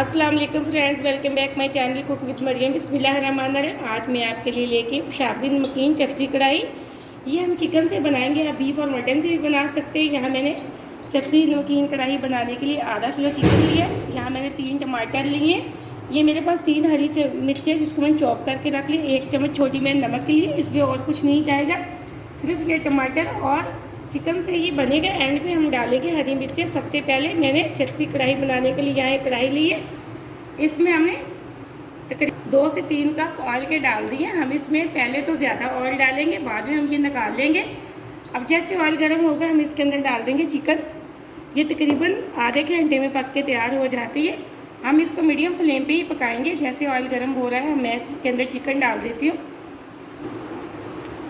अस्सलाम वालेकुम friends, welcome back my channel cook with Maryam. बिस्मिल्लाहिर्रहमानिर्रहीम। आज मैं आपके लिए लेके शाबी नमकीन चपसी कढ़ाई। ये हम चिकन से बनाएंगे, आप बीफ और मटन से भी बना सकते हैं। यहाँ मैंने चपसी नमकीन कढ़ाई बनाने के लिए आधा किलो चिकन लिया। यहाँ मैंने 3 टमाटर लिए। ये मेरे पास 3 हरी मिर्चें जिसको मैंने चॉप करके रख ली। 1 चम्मच छोटी मैंने नमक ली। इसमें और कुछ नहीं जाएगा, सिर्फ ये टमाटर और चिकन से ही बनेगा। एंड पे हम डालेंगे हरी मिर्चें। सबसे पहले मैंने चपसी कढ़ाई बनाने के लिए यहाँ एक कढ़ाई ली है। इसमें हमने तकरीबन 2 से 3 कप ऑयल के डाल दिए। हम इसमें पहले तो ज़्यादा ऑयल डालेंगे, बाद में हम ये निकाल लेंगे। अब जैसे ऑयल गर्म होगा हम इसके अंदर डाल देंगे चिकन। ये तकरीबन आधे घंटे में पक के तैयार हो जाती है। हम इसको मीडियम फ्लेम पे ही पकाएंगे। जैसे ऑयल गर्म हो रहा है मैं इसके अंदर चिकन डाल देती हूँ।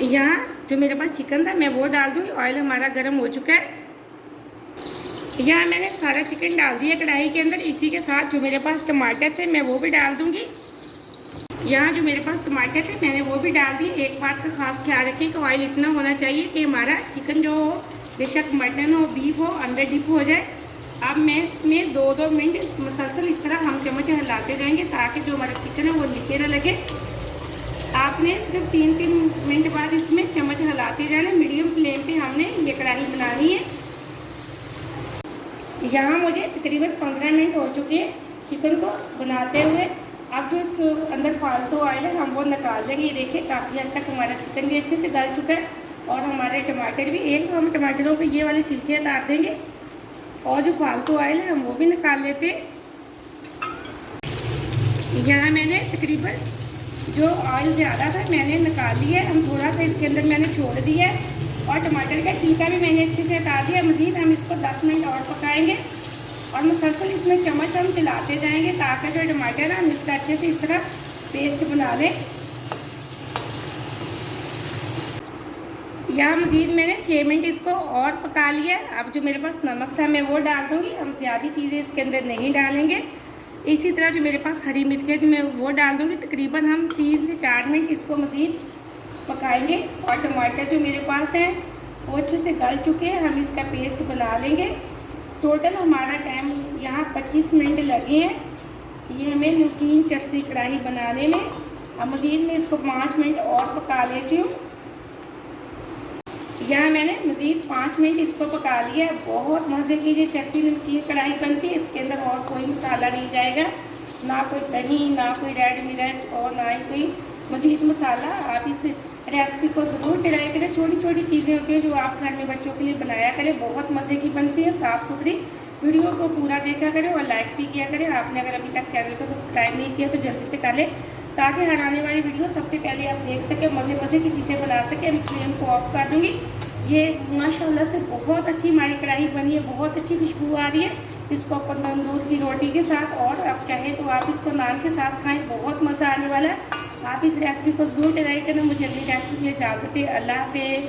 यहाँ जो मेरे पास चिकन था मैं वो डाल दूँगी। ऑयल हमारा गर्म हो चुका है। यहाँ मैंने सारा चिकन डाल दिया कढ़ाई के अंदर। इसी के साथ जो मेरे पास टमाटर थे मैं वो भी डाल दूँगी। यहाँ जो मेरे पास टमाटर थे मैंने वो भी डाल दिए। एक बात का खास ख्याल रखें कि ऑयल इतना होना चाहिए कि हमारा चिकन जो हो, बेशक मटन हो बीफ हो, अंदर डिप हो जाए। अब मैं इसमें 2-2 मिनट मसलसल इस तरह हम चम्मच हिलाते जाएंगे ताकि जो हमारा चिकन है वो नीचे ना लगे। आपने सिर्फ 3-3 मिनट बाद इसमें चम्मच हिलाते जाना। मीडियम फ्लेम पे हमने ये कढ़ाई बनानी है। यहाँ मुझे तकरीबन 15 मिनट हो चुके हैं चिकन को बनाते हुए। अब जो इसके अंदर फालतू ऑयल है हम वो निकाल देंगे। ये देखिए काफ़ी हद तक हमारा चिकन भी अच्छे से गल चुका है और हमारे टमाटर भी। एक हम टमाटरों पे ये वाले छिलके उतार देंगे और जो फालतू ऑयल है हम वो भी निकाल लेते हैं। यहाँ मैंने तकरीबन जो ऑयल ज़्यादा था मैंने निकाल लिया है। हम थोड़ा सा इसके अंदर मैंने छोड़ दिया है और टमाटर का छिलका भी मैंने अच्छे से हटा दिया। मज़ीद हम इसको 10 मिनट और पकाएंगे और मुसलसल इसमें चम्मच हम चलाते जाएंगे ताकि जो टमाटर है हम इसका अच्छे से इस तरह पेस्ट बना लें। यहाँ मज़ीद मैंने 6 मिनट इसको और पका लिया। अब जो मेरे पास नमक था मैं वो डाल दूँगी। हम ज़्यादा चीज़ें इसके अंदर नहीं डालेंगे। इसी तरह जो मेरे पास हरी मिर्चें थी मैं वो डाल दूँगी। तकरीबन हम 3 से 4 मिनट इसको मज़ीद पकाएंगे और टमाटर जो मेरे पास हैं वो अच्छे से गल चुके हैं। हम इसका पेस्ट बना लेंगे। टोटल हमारा टाइम यहाँ 25 मिनट लगे हैं ये हमें नमकीन चपसी कढ़ाई बनाने में। अब मज़ीद मैं इसको 5 मिनट और पका लेती हूँ। यहाँ मैंने मज़ीद 5 मिनट इसको पका लिया। बहुत मज़े की ये चपसी नमकीन कढ़ाई बनती है। इसके अंदर और कोई मसाला नहीं जाएगा, ना कोई दही, ना कोई रेड मिर्च और ना ही कोई मज़ीद मसाला। आप इस रेसिपी को ज़रूर ट्राई करें। छोटी छोटी चीज़ें होती हैं जो आप घर में बच्चों के लिए बनाया करें। बहुत मज़े की बनती है, साफ़ सुथरी। वीडियो को पूरा देखा करें और लाइक भी किया करें। आपने अगर अभी तक चैनल को सब्सक्राइब नहीं किया तो जल्दी से कर लें ताकि हर आने वाली वीडियो सबसे पहले आप देख सकें, मज़े मज़े की चीज़ें बना सकें। मैं फ्लेम को ऑफ कर दूँगी। ये माशाल्लाह से बहुत अच्छी हमारी कढ़ाई बनी है, बहुत अच्छी खुशबू आ रही है। इसको अपन तंदूर की रोटी के साथ और आप चाहे तो आप इसको नान के साथ खाएं, बहुत मज़ा आने वाला है। आप इस रेसिपी को ज़रूर ट्राई करना। मुझे अगली रेसिपी के लिए इजाज़त है। अल्लाह हाफ़िज़।